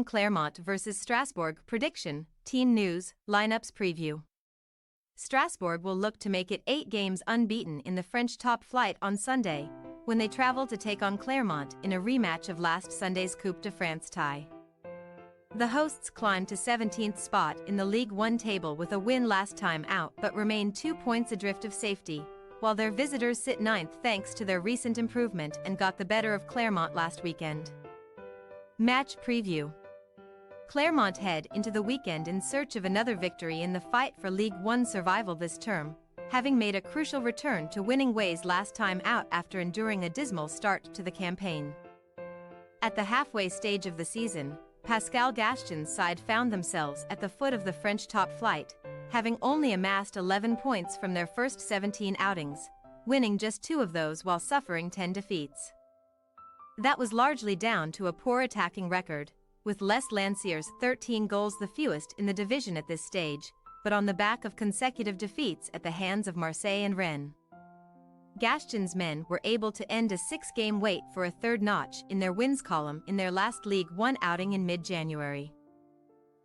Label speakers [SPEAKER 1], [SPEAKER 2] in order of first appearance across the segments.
[SPEAKER 1] 1 Clermont vs Strasbourg prediction, team news, lineups preview. Strasbourg will look to make it 8 games unbeaten in the French top flight on Sunday, when they travel to take on Clermont in a rematch of last Sunday's Coupe de France tie. The hosts climbed to 17th spot in the Ligue 1 table with a win last time out but remain 2 points adrift of safety, while their visitors sit 9th thanks to their recent improvement and got the better of Clermont last weekend. Match preview. Clermont head into the weekend in search of another victory in the fight for Ligue 1 survival this term, having made a crucial return to winning ways last time out after enduring a dismal start to the campaign. At the halfway stage of the season, Pascal Gaston's side found themselves at the foot of the French top flight, having only amassed 11 points from their first 17 outings, winning just 2 of those while suffering 10 defeats. That was largely down to a poor attacking record, with Les Lanciers' 13 goals the fewest in the division at this stage, but on the back of consecutive defeats at the hands of Marseille and Rennes. Gaston's men were able to end a 6-game wait for a third notch in their wins column in their last Ligue 1 outing in mid-January.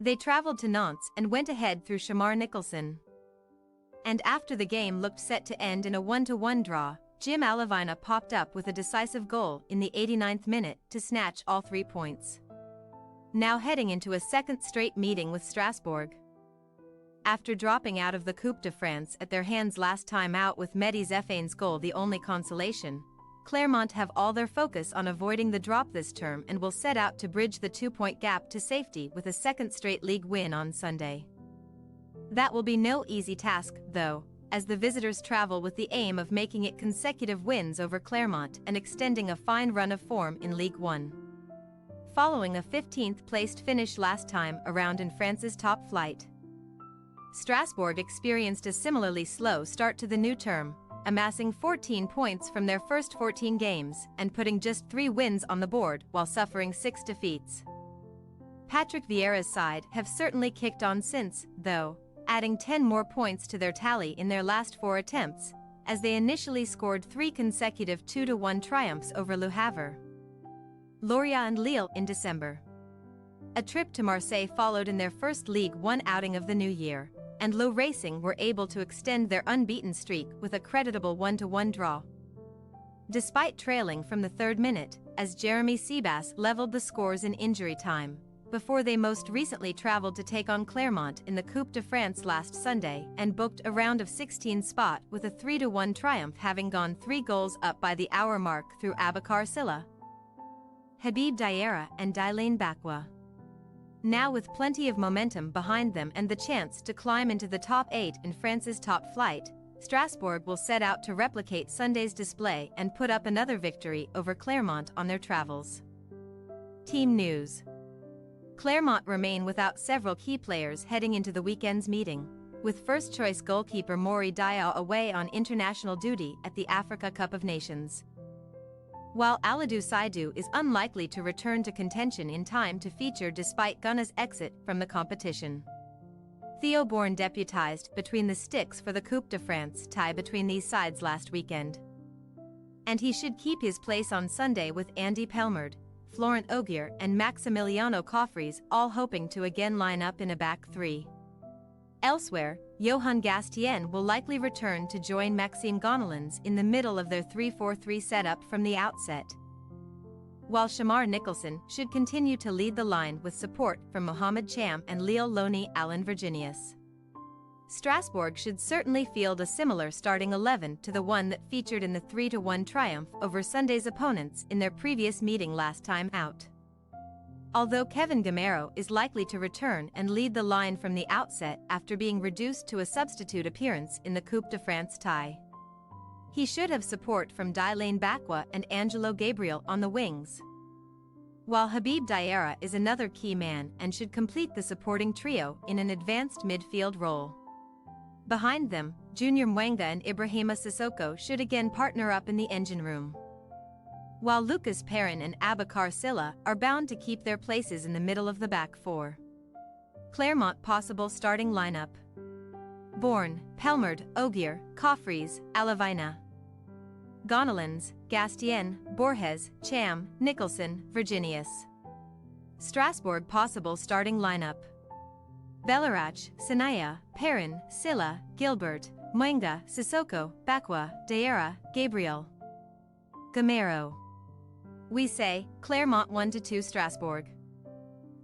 [SPEAKER 1] They traveled to Nantes and went ahead through Shamar Nicholson. And after the game looked set to end in a 1-1 draw, Jim Alavina popped up with a decisive goal in the 89th minute to snatch all 3 points. Now heading into a second straight meeting with Strasbourg. After dropping out of the Coupe de France at their hands last time out with Mehdi Zeffane's goal the only consolation, Clermont have all their focus on avoiding the drop this term and will set out to bridge the 2-point gap to safety with a second straight league win on Sunday. That will be no easy task, though, as the visitors travel with the aim of making it consecutive wins over Clermont and extending a fine run of form in Ligue 1. Following a 15th-placed finish last time around in France's top flight, Strasbourg experienced a similarly slow start to the new term, amassing 14 points from their first 14 games and putting just 3 wins on the board while suffering 6 defeats. Patrick Vieira's side have certainly kicked on since, though, adding 10 more points to their tally in their last 4 attempts, as they initially scored 3 consecutive 2-1 triumphs over Le Havre, Lorient and Lille in December. A trip to Marseille followed in their first Ligue 1 outing of the new year, and Low Racing were able to extend their unbeaten streak with a creditable 1-1 draw. Despite trailing from the 3rd minute, as Jeremy Sebas leveled the scores in injury time, before they most recently traveled to take on Clermont in the Coupe de France last Sunday and booked a round of 16 spot with a 3-1 triumph, having gone 3 goals up by the hour mark through Abakar Silla, Habib Diarra and Dylan Bakwa. Now with plenty of momentum behind them and the chance to climb into the top 8 in France's top flight, Strasbourg will set out to replicate Sunday's display and put up another victory over Clermont on their travels. Team news. Clermont remain without several key players heading into the weekend's meeting, with first-choice goalkeeper Mori Diaw away on international duty at the Africa Cup of Nations, while Aladou Saidu is unlikely to return to contention in time to feature despite Ghana's exit from the competition. Theo Bourne deputized between the sticks for the Coupe de France tie between these sides last weekend, and he should keep his place on Sunday with Andy Pelmard, Florent Augier and Maximiliano Coffries all hoping to again line up in a back 3. Elsewhere, Johan Gastien will likely return to join Maxime Gonalons in the middle of their 3-4-3 setup from the outset, while Shamar Nicholson should continue to lead the line with support from Mohamed Cham and Leo Loni Alan Virginius. Strasbourg should certainly field a similar starting 11 to the one that featured in the 3-1 triumph over Sunday's opponents in their previous meeting last time out. Although Kevin Gamero is likely to return and lead the line from the outset after being reduced to a substitute appearance in the Coupe de France tie, he should have support from Dylan Bakwa and Angelo Gabriel on the wings, while Habib Diarra is another key man and should complete the supporting trio in an advanced midfield role. Behind them, Junior Mwenga and Ibrahima Sissoko should again partner up in the engine room, while Lucas Perrin and Abakar Silla are bound to keep their places in the middle of the back 4. Clermont possible starting lineup: Bourne, Pelmard, Augier, Coffries, Alavina, Gonalons, Gastien, Borges, Cham, Nicholson, Virginius. Strasbourg possible starting lineup: Bellarach, Sanaya, Perrin, Silla, Gilbert, Mwenga, Sissoko, Bakwa, Deira, Gabriel, Gamero. We say, Clermont 1-2 Strasbourg.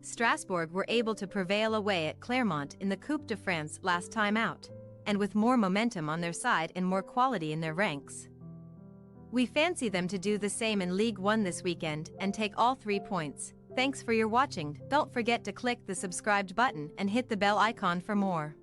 [SPEAKER 1] Strasbourg were able to prevail away at Clermont in the Coupe de France last time out, and with more momentum on their side and more quality in their ranks. We fancy them to do the same in Ligue 1 this weekend and take all 3 points. Thanks for your watching. Don't forget to click the subscribed button and hit the bell icon for more.